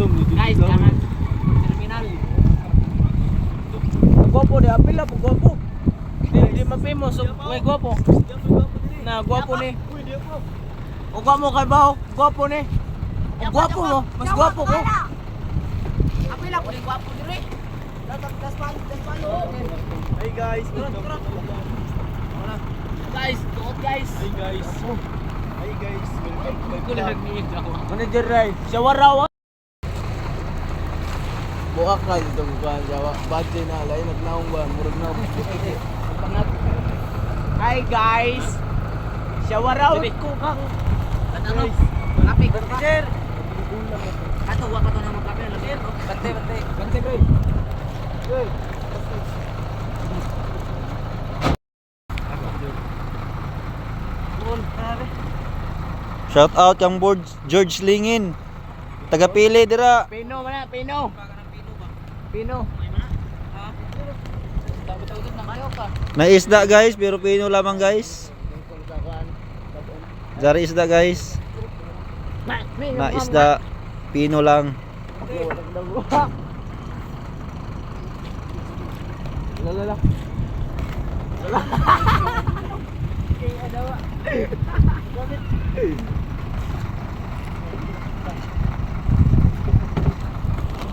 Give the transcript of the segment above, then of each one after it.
Guys, jangan terminal. Gwapo di apil lah, gwapo. Di mapimos, may gwapo. Na gwapo ni. O gwapo kay baho, gwapo ni. O gwapo mo, mas gwapo ko. Apil ako ni gwapo dire. Das palo. Hey guys, Guys, tuot guys. Hey guys. Hey guys, welcome to my Kulag vlog. ni ako. Manager Ray, shawarawa. Buak ka dito kuan jawa. Badge na lain nagnaong ba, murag na. Pangat. Hi guys. Shawaraw ko kang Ano? Lapik. sir. Kato wa kato na magkape na sir. Bante, bro. Hey. Shout out kang George Lingin. Taga-Pili dira. Pino mana, Pino. Pino. Tawid na kayo ka. Naisda guys, pero Pino lamang guys. Dari isda guys. Naisda Pino lang. Lala.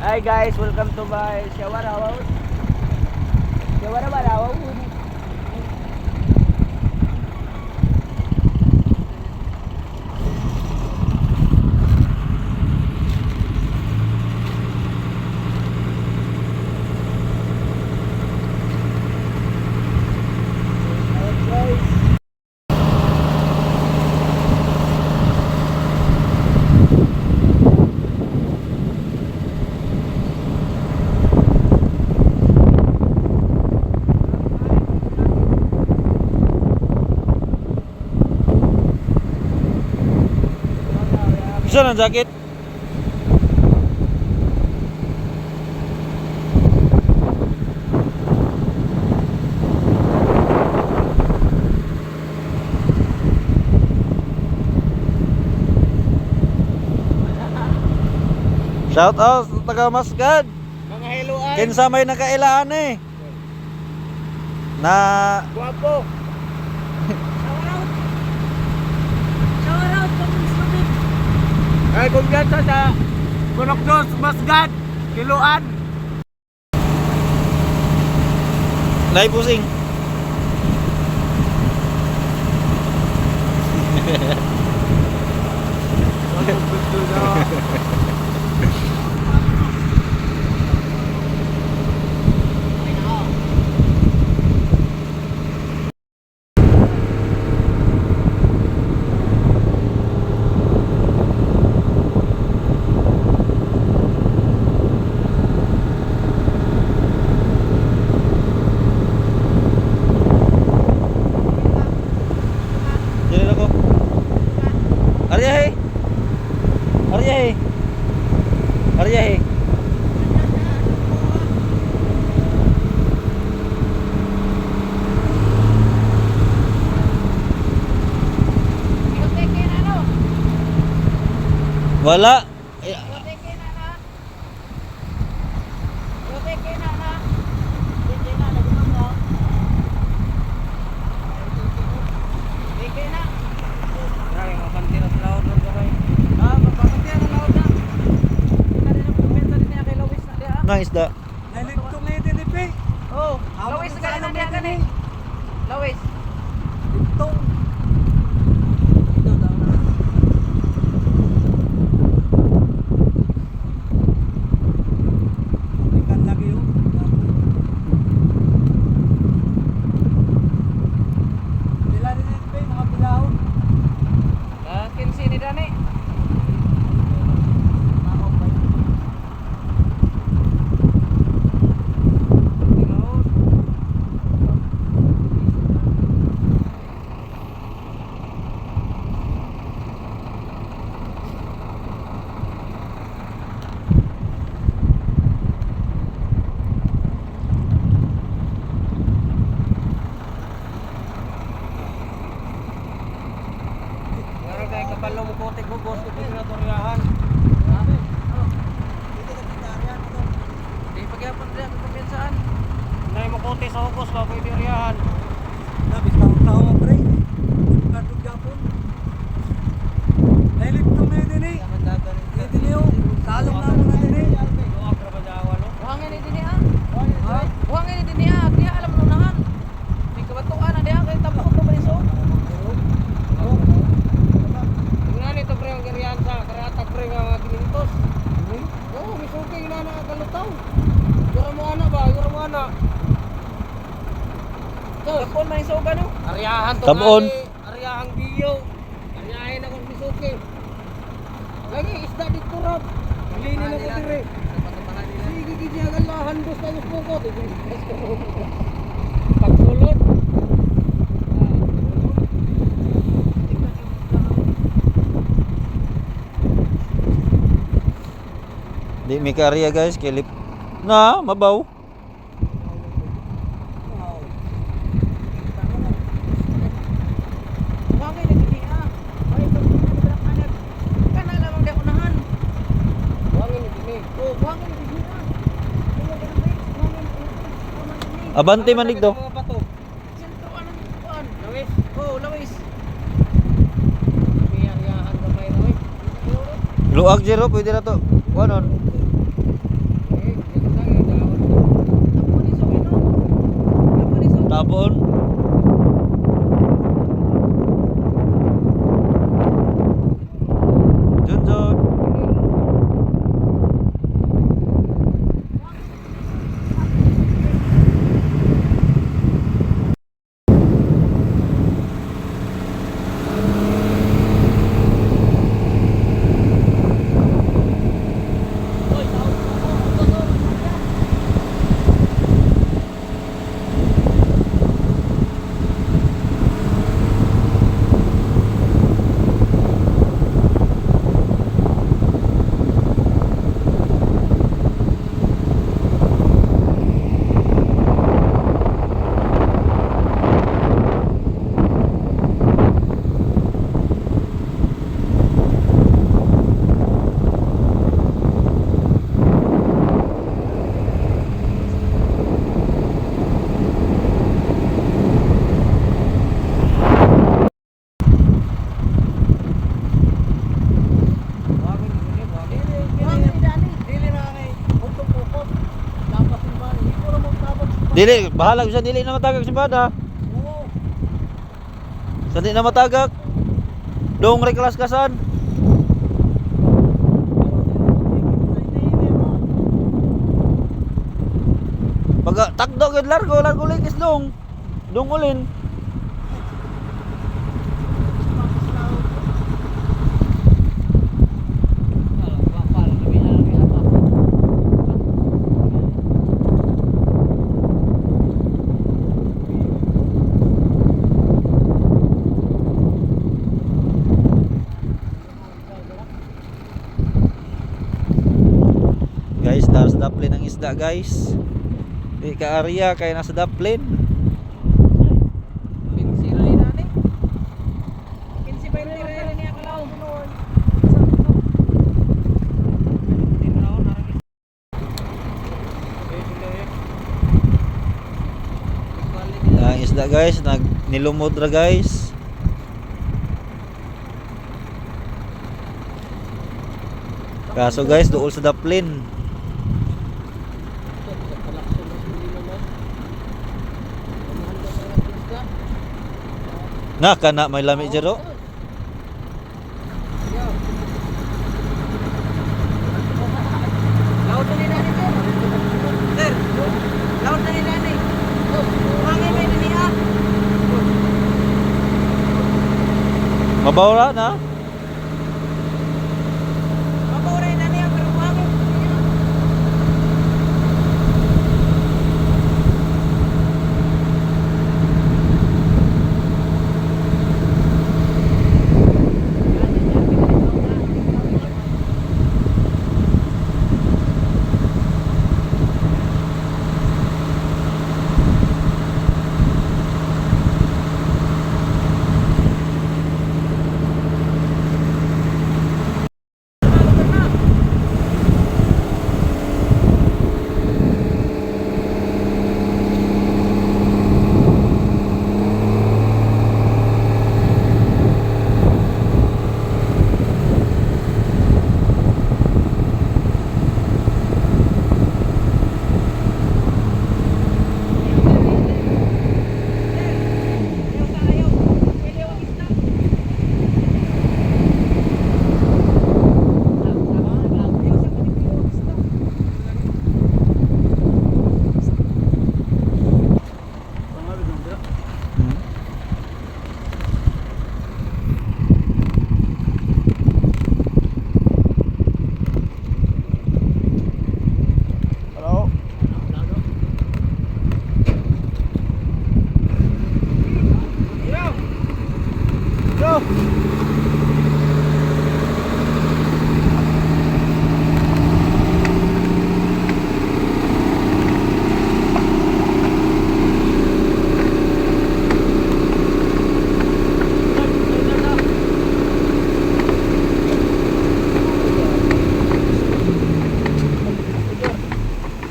Hi guys, welcome to my Shawarawa. Shawarawa. Bisa ng jacket? Shout out sa taga Masgad. Mga heloan. Kinsa may nakailaan eh. Na Guwapo. Ay, kumpiyansa sa Bunokdos, Masgad, Kiluan. naipusing. Jadi ako. Arya he. Arya he. Arya he. Wala. Eh, Nang isda. Nalintong na yung dinipi. Oh, Lawis ka na niya gani. Lawis. Lintong. Ito daw na. Ikan lagi yun. Bila din dinipi, mga bilaw. Kinsi ni Dani. mintos. Oo, may suking na nakakalutaw. Yura mo ana ba? Yura mo ana. Tapon man yung suga no? Aryahan to Tabon. Aryahang biyo. Aryahin ako may suking. Lagi isda dito rap. Linin ako dire. Sige gigi agalahan dos tayong pukot. Pagsulot. Di may karya guys, kilip. Na, mabaw. Wangay na gini ah. Ay, ito ang anak. Kana lamang di unahan. Wangin ni dini. Oh, wangay na gini ah. Wangay na gini. Wangay na gini. Abante man digdo. Mga bato. Sentro anong kuan? Lawis. Oh, lawis. May aryahan gamay na oy. Luag jero pwede na to. Kuanon. Eh, yan lang eh dalawa. Ako ni so no. Ako ni so. Tabon. Junjun. Wangin ni dini, wangin. Wangay ni dani. Dili na kay untong pukot. Dapat yung man, hindi ko na magtabag. Dili, bahala sa dili na matagak simbada. Oo. Sa di na matagak. Dong reklaskasan. Pag takdo gid largo ligis dong. Dong ulin. Guys, nasa daplin ang isda guys. Di ka area kaya nasa daplin. Pinsira ni dani. Pinsi pa yung tira niya kalaw. Ang isda guys, nilumod ra guys. Kaso guys, dool sa daplin. Na kana may lami jero. Laut na ni dani sir. Sir, laut na ni dani. Oh, wangay may dani ah. Mabaw ra na. Maburay na niya pero wangay.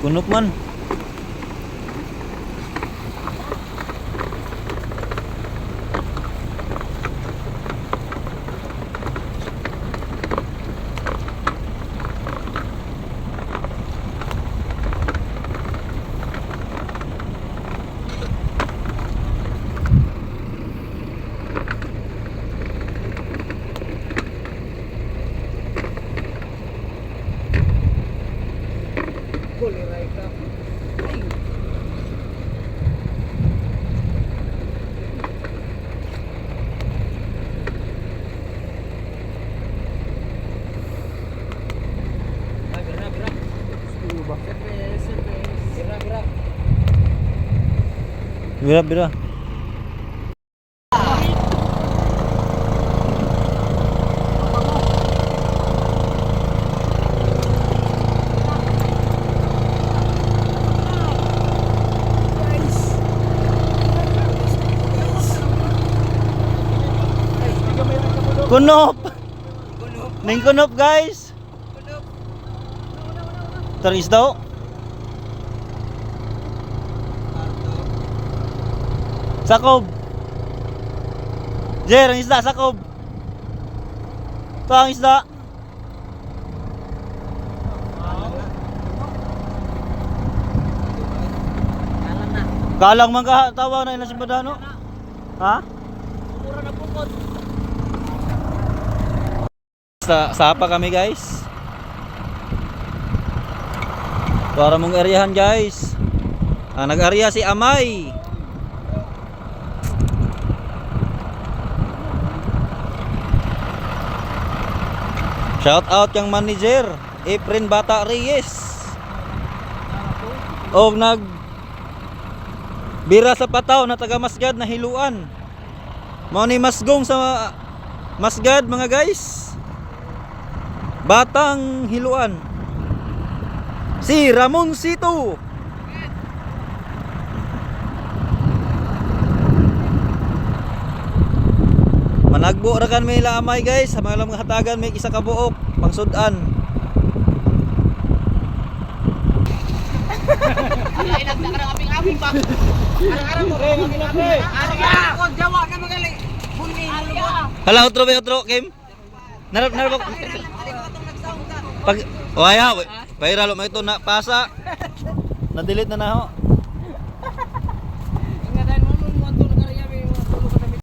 Kunop man. Kuliray ka. Ay. Gerak, gerak. Service, service. Gerak, gerak. Bira, bira. Kunop. Ning kunop guys. Teris daw. Sakob. Jer, ang isda sakob. Ito ang isda. Kalang na. Kalang man ka tawa na ina simbadano. Ha? Mura na pukot. Sapa kami guys. Para mong eriyahan guys. Nag-area si Amay. Shout out yung manager Efren Bata Reyes. Og nag bira sa pataw na taga Masgad na hiluan. Mao ni masgong sa Masgad mga guys. Batang hiluan. Si Ramoncito. Managbo ra kan may lamay guys, sa mga mga hatagan may isa ka buok pangsudan. Ilag na ka ng aping-aping ba? Arang-arang mo. Arang-arang ko. Jawa na magaling. Bunni. Hala otro Kim. Narap pag waya viral mo ito na pasa. Na delete na ho.